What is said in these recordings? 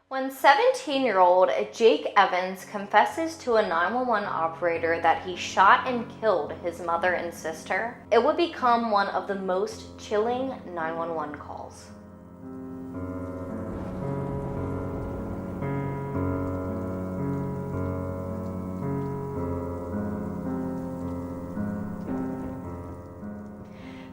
When 17-year-old Jake Evans confesses to a 911 operator that he shot and killed his mother and sister, it would become one of the most chilling 911 calls.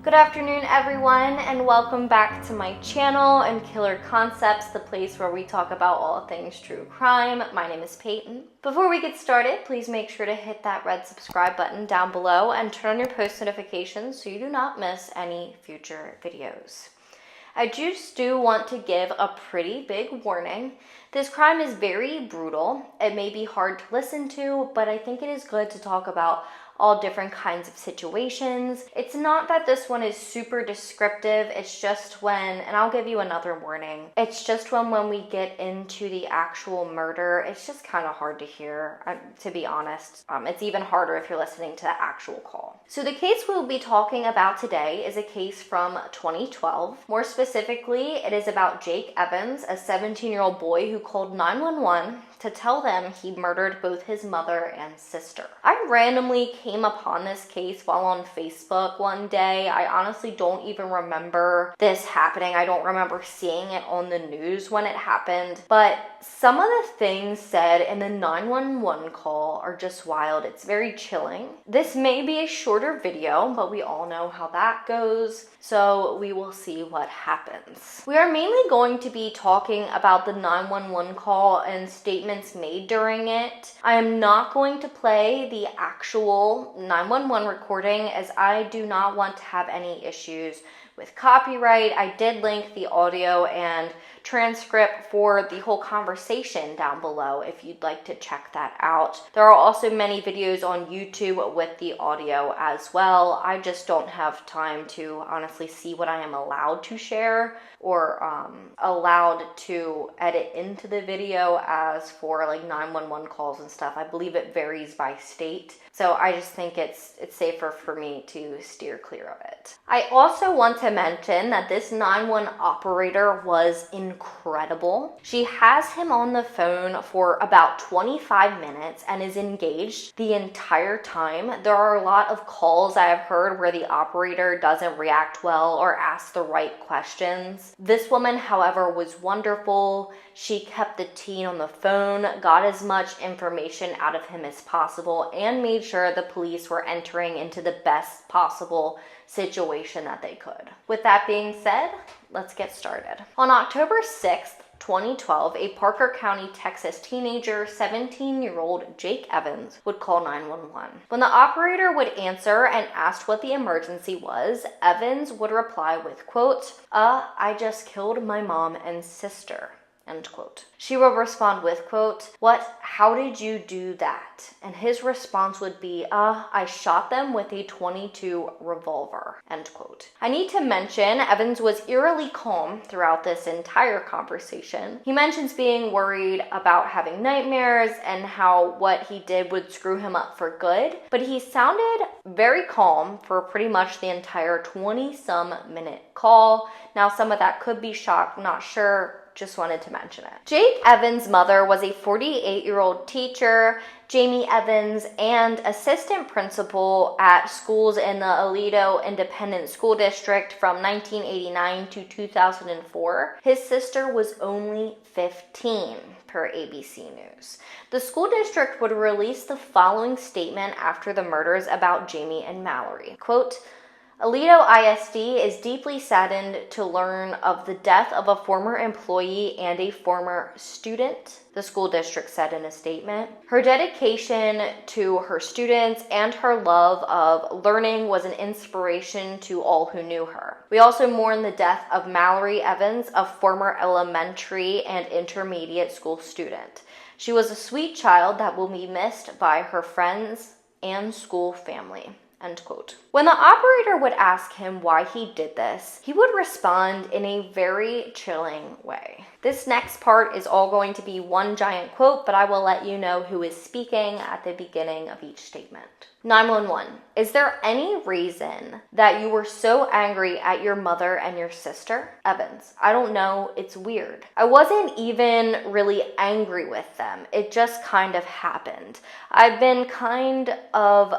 Good afternoon, everyone, and welcome back to my channel and Killer Concepts, the place where we talk about all things true crime. My name is Peyton. Before we get started, please make sure to hit that red subscribe button down below and turn on your post notifications so you do not miss any future videos. I just do want to give a pretty big warning. This crime is very brutal. It may be hard to listen to, but I think it is good to talk about all different kinds of situations. It's not that this one is super descriptive, it's just when, and I'll give you another warning, it's just when we get into the actual murder, it's just kind of hard to hear, to be honest. It's even harder if you're listening to the actual call. So the case we'll be talking about today is a case from 2012. More specifically, it is about Jake Evans, a 17-year-old boy who called 911 to tell them he murdered both his mother and sister. I randomly came upon this case while on Facebook one day. I honestly don't even remember this happening. I don't remember seeing it on the news when it happened, but some of the things said in the 911 call are just wild. It's very chilling. This may be a shorter video, but we all know how that goes, so we will see what happens. We are mainly going to be talking about the 911 call and statements made during it. I am not going to play the actual 911 recording as I do not want to have any issues with copyright. I did link the audio and transcript for the whole conversation down below if you'd like to check that out. There are also many videos on YouTube with the audio as well. I just don't have time to honestly see what I am allowed to share or allowed to edit into the video as for like 911 calls and stuff. I believe it varies by state. So I just think it's safer for me to steer clear of it. I also want to mention that this 911 operator was incredible. She has him on the phone for about 25 minutes and is engaged the entire time. There are a lot of calls I have heard where the operator doesn't react well or ask the right questions. This woman, however, was wonderful. She kept the teen on the phone, got as much information out of him as possible, and made sure the police were entering into the best possible situation that they could. With that being said, let's get started. On October 6th, 2012, a Parker County, Texas teenager, 17-year-old Jake Evans, would call 911. When the operator would answer and asked what the emergency was, Evans would reply with, quote, I just killed my mom and sister, end quote. She would respond with, quote, what, how did you do that? And his response would be, I shot them with a .22 revolver, end quote. I need to mention, Evans was eerily calm throughout this entire conversation. He mentions being worried about having nightmares and how what he did would screw him up for good, but he sounded very calm for pretty much the entire 20-some minute call. Now, some of that could be shock, not sure. Just wanted to mention it. Jake Evans' mother was a 48-year-old teacher, Jamie Evans, and assistant principal at schools in the Aledo Independent School District from 1989 to 2004. His sister was only 15, per ABC News. The school district would release the following statement after the murders about Jamie and Mallory. Quote, Aledo ISD is deeply saddened to learn of the death of a former employee and a former student, the school district said in a statement. Her dedication to her students and her love of learning was an inspiration to all who knew her. We also mourn the death of Mallory Evans, a former elementary and intermediate school student. She was a sweet child that will be missed by her friends and school family, end quote. When the operator would ask him why he did this, he would respond in a very chilling way. This next part is all going to be one giant quote, but I will let you know who is speaking at the beginning of each statement. 911. Is there any reason that you were so angry at your mother and your sister? Evans. I don't know. It's weird. I wasn't even really angry with them. It just kind of happened. I've been kind of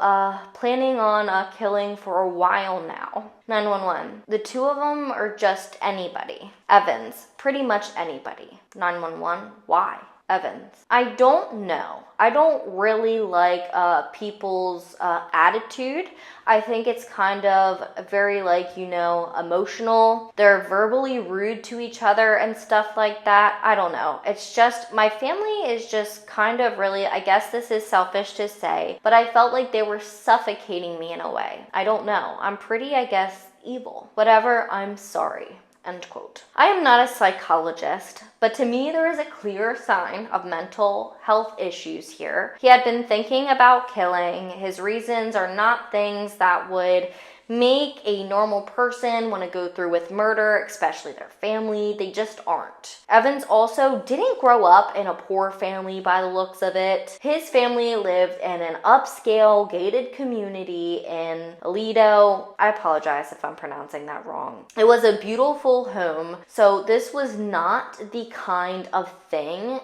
planning on killing for a while now. 911. The two of them or just anybody? Evans. Pretty much anybody. 911. Why? Evans. I don't know. I don't really like people's attitude. I think it's kind of very emotional. They're verbally rude to each other and stuff like that. I don't know. It's just, my family is just kind of really, I guess this is selfish to say, but I felt like they were suffocating me in a way. I don't know. I'm pretty, I guess, evil. Whatever, I'm sorry. End quote. I am not a psychologist, but to me there is a clear sign of mental health issues here. He had been thinking about killing. His reasons are not things that would make a normal person want to go through with murder, especially their family. They just aren't. Evans also didn't grow up in a poor family by the looks of it. His family lived in an upscale gated community in Aledo. I apologize if I'm pronouncing that wrong. It was a beautiful home, so this was not the kind of thing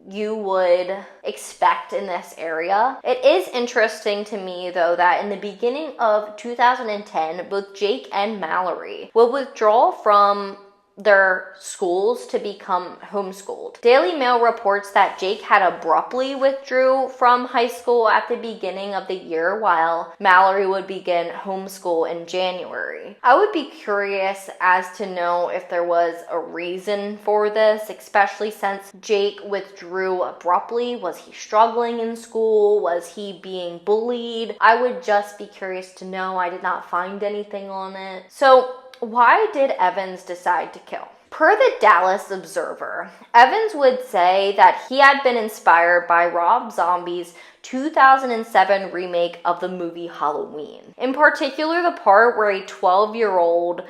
you would expect in this area. It is interesting to me though that in the beginning of 2010, both Jake and Mallory will withdraw from their schools to become homeschooled. Daily Mail reports that Jake had abruptly withdrew from high school at the beginning of the year, while Mallory would begin homeschool in January. I would be curious as to know if there was a reason for this, especially since Jake withdrew abruptly. Was he struggling in school? Was he being bullied? I would just be curious to know. I did not find anything on it. So why did Evans decide to kill? Per the Dallas Observer, Evans would say that he had been inspired by Rob Zombie's 2007 remake of the movie Halloween. In particular, the part where a 12-year-old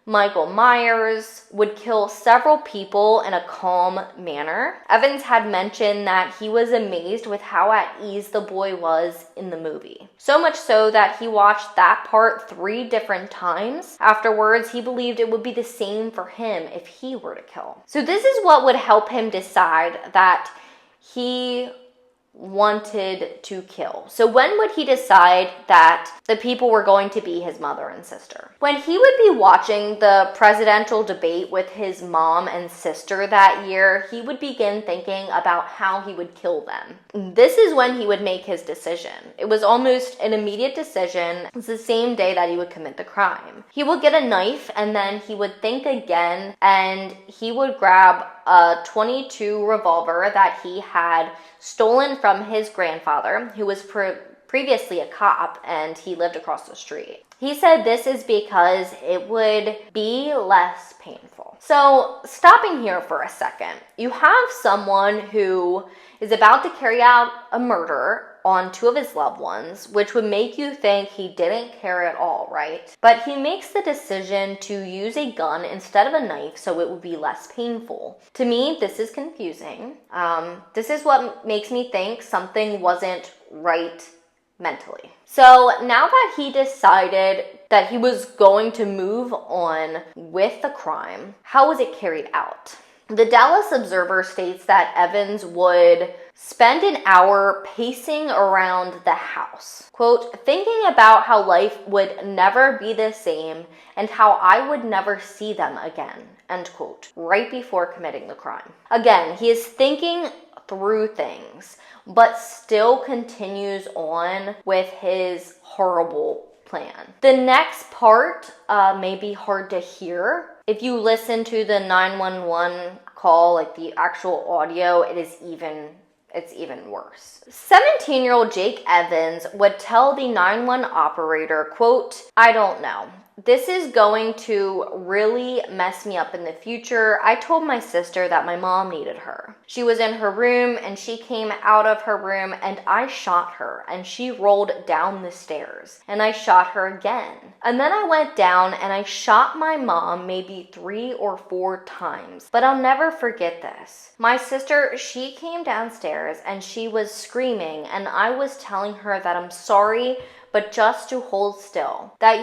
Michael Myers would kill several people in a calm manner. Evans had mentioned that he was amazed with how at ease the boy was in the movie. So much so that he watched that part 3 different times. Afterwards, he believed it would be the same for him if he were to kill. So this is what would help him decide that he wanted to kill. So when would he decide that the people were going to be his mother and sister? When he would be watching the presidential debate with his mom and sister that year, he would begin thinking about how he would kill them. This is when he would make his decision. It was almost an immediate decision. It's the same day that he would commit the crime. He would get a knife and then he would think again, and he would grab a .22 revolver that he had stolen from his grandfather, who was previously a cop, and he lived across the street. He said this is because it would be less painful. So stopping here for a second, you have someone who is about to carry out a murder on 2 of his loved ones, which would make you think he didn't care at all, right? But he makes the decision to use a gun instead of a knife so it would be less painful. To me, this is confusing. This is what makes me think something wasn't right mentally. So now that he decided that he was going to move on with the crime, how was it carried out? The Dallas Observer states that Evans would spend an hour pacing around the house, quote, thinking about how life would never be the same and how I would never see them again, end quote, right before committing the crime. Again, he is thinking through things, but still continues on with his horrible plan. The next part may be hard to hear. If you listen to the 911 call, like the actual audio, it's even worse. 17-year-old Jake Evans would tell the 911 operator, quote, I don't know. This is going to really mess me up in the future. I told my sister that my mom needed her. She was in her room and she came out of her room and I shot her and she rolled down the stairs and I shot her again. And then I went down and I shot my mom maybe 3 or 4 times. But I'll never forget this. My sister, she came downstairs and she was screaming and I was telling her that I'm sorry, but just to hold still. That,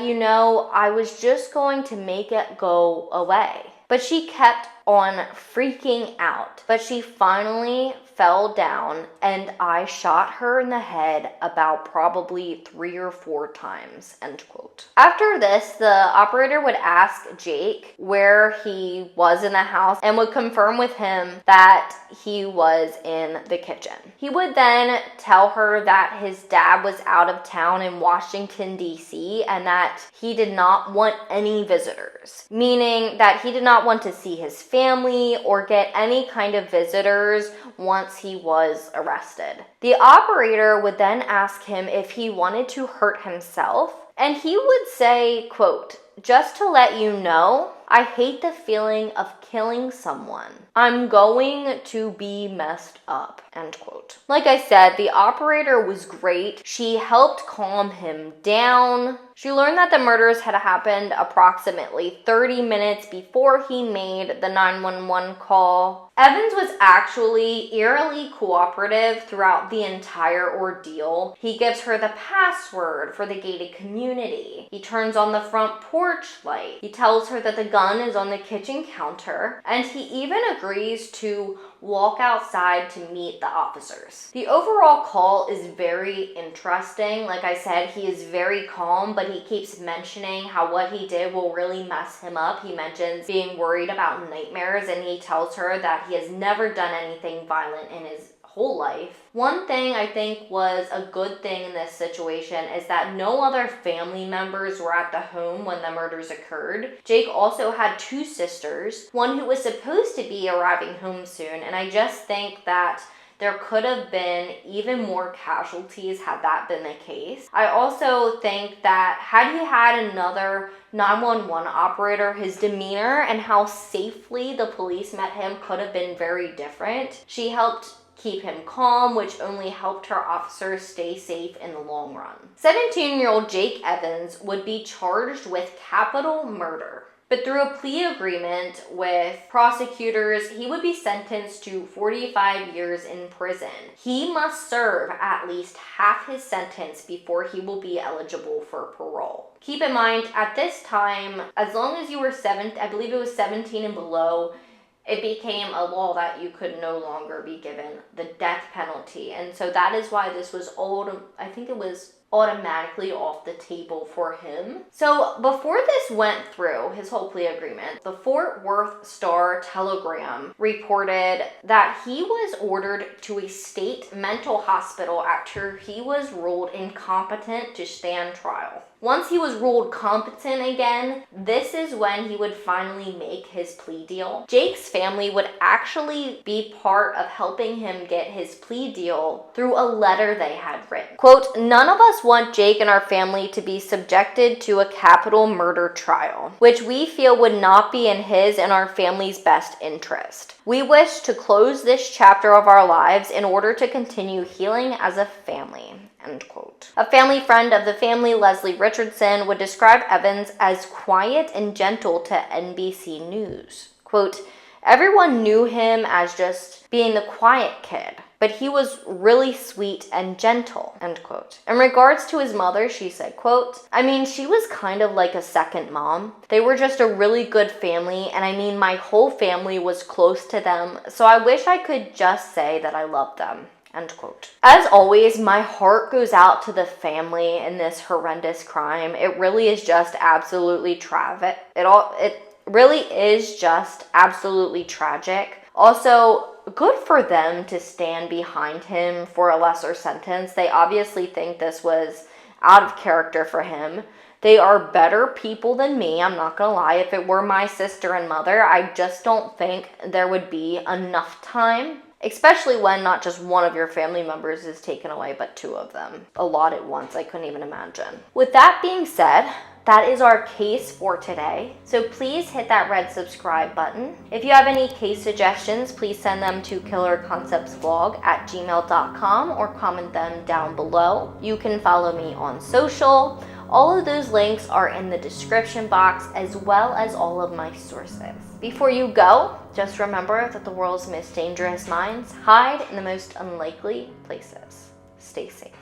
I was just going to make it go away. But she kept on freaking out. But she finally fell down and I shot her in the head about probably 3 or 4 times, end quote. After this, the operator would ask Jake where he was in the house and would confirm with him that he was in the kitchen. He would then tell her that his dad was out of town in Washington, D.C. and that he did not want any visitors, meaning that he did not want to see his family or get any kind of visitors once he was arrested. The operator would then ask him if he wanted to hurt himself, and he would say, quote, "Just to let you know, I hate the feeling of killing someone. I'm going to be messed up," end quote. Like I said, the operator was great. She helped calm him down. She learned that the murders had happened approximately 30 minutes before he made the 911 call. Evans was actually eerily cooperative throughout the entire ordeal. He gives her the password for the gated community. He turns on the front porch light. He tells her that the gun is on the kitchen counter, and he even agrees to walk outside to meet the officers. The overall call is very interesting. Like I said, he is very calm, but he keeps mentioning how what he did will really mess him up. He mentions being worried about nightmares, and he tells her that he has never done anything violent in his whole life. One thing I think was a good thing in this situation is that no other family members were at the home when the murders occurred. Jake also had 2 sisters, one who was supposed to be arriving home soon, and I just think that there could have been even more casualties had that been the case. I also think that had he had another 911 operator, his demeanor and how safely the police met him could have been very different. She helped keep him calm, which only helped her officers stay safe in the long run. 17-year-old Jake Evans would be charged with capital murder. But through a plea agreement with prosecutors, he would be sentenced to 45 years in prison. He must serve at least half his sentence before he will be eligible for parole. Keep in mind, at this time, as long as you were 17 and below, it became a law that you could no longer be given the death penalty. And so that is why this was automatically off the table for him. So before this went through, his whole plea agreement, the Fort Worth Star-Telegram reported that he was ordered to a state mental hospital after he was ruled incompetent to stand trial. Once he was ruled competent again, this is when he would finally make his plea deal. Jake's family would actually be part of helping him get his plea deal through a letter they had written. Quote, "None of us want Jake and our family to be subjected to a capital murder trial, which we feel would not be in his and our family's best interest. We wish to close this chapter of our lives in order to continue healing as a family." End quote. A family friend of the family, Leslie Richardson, would describe Evans as quiet and gentle to NBC News. Quote, "Everyone knew him as just being the quiet kid, but he was really sweet and gentle," end quote. In regards to his mother, she said, quote, "I mean, she was kind of like a second mom. They were just a really good family, and I mean, my whole family was close to them, so I wish I could just say that I loved them." End quote. As always, my heart goes out to the family in this horrendous crime. It really is just absolutely tragic. It really is just absolutely tragic. Also, good for them to stand behind him for a lesser sentence. They obviously think this was out of character for him. They are better people than me, I'm not gonna lie. If it were my sister and mother, I just don't think there would be enough time, especially when not just one of your family members is taken away, but 2 of them. A lot at once, I couldn't even imagine. With that being said, that is our case for today. So please hit that red subscribe button. If you have any case suggestions, please send them to killerconceptsvlog@gmail.com or comment them down below. You can follow me on social. All of those links are in the description box, as well as all of my sources. Before you go, just remember that the world's most dangerous minds hide in the most unlikely places. Stay safe.